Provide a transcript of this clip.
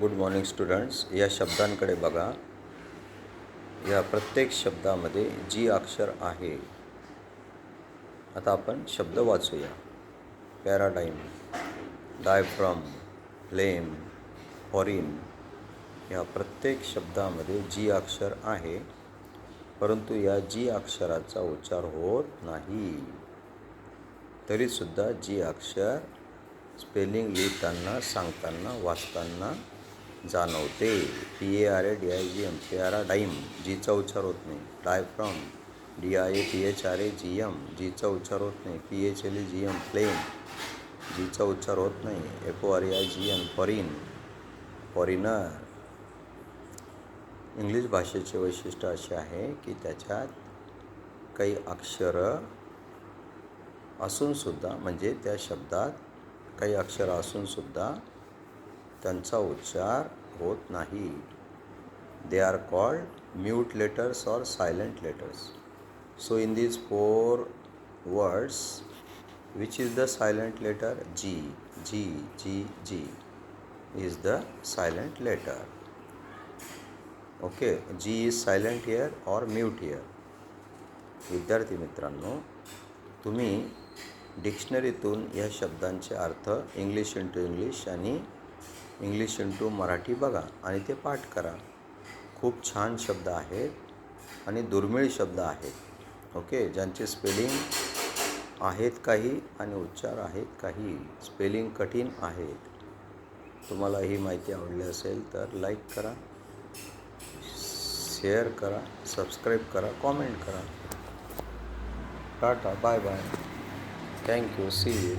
Good morning students. या शब्दांकडे बघा. या प्रत्येक शब्दामध्ये जी अक्षर आहे. आता आपण शब्द वाचूया. Paradigm, diaphragm, phlegm, foreign. या प्रत्येक शब्दामध्ये जी अक्षर आहे, परंतु या जी अक्षराचा उच्चार होत नाही. तरीसुद्धा जी अक्षर स्पेलिंग लिहिताना, सांगताना, वाचताना जाणवते. PARADIGM, पॅराडाईम, जीचा उच्चार होत नाही. डायफ्राम, DIAPHRAGM, जीचा उच्चार होत नाही. PHLEGM, फ्लेम, जीचा उच्चार होत नाही. FORIGN, foreign, foreigner. इंग्लिश भाषेचे वैशिष्ट्य असे आहे की त्याच्यात काही अक्षरं असूनसुद्धा, म्हणजे त्या शब्दात काही अक्षरं असूनसुद्धा त्यांचा उच्चार होत नाही. They are called mute letters or silent letters. So in these 4 words, which is the silent letter? G. G, G, G is the silent letter. Okay, G is silent here or mute here. विद्यार्थी मित्रांनो, तुम्ही डिक्शनरीतून या शब्दांचे अर्थ English into English आणि English into Marathi बघा आणि ते पाठ करा. खूप छान शब्द आहेत आणि दुर्मिळ शब्द आहेत. ओके, ज्यांचे स्पेलिंग आहेत काही आणि उच्चार आहेत काही. स्पेलिंग कठीण आहेत. तुम्हाला ही माहिती आवडली असेल तर लाईक करा, शेअर करा, सबस्क्राईब करा, कॉमेंट करा. Tata, bye bye, thank you, see you.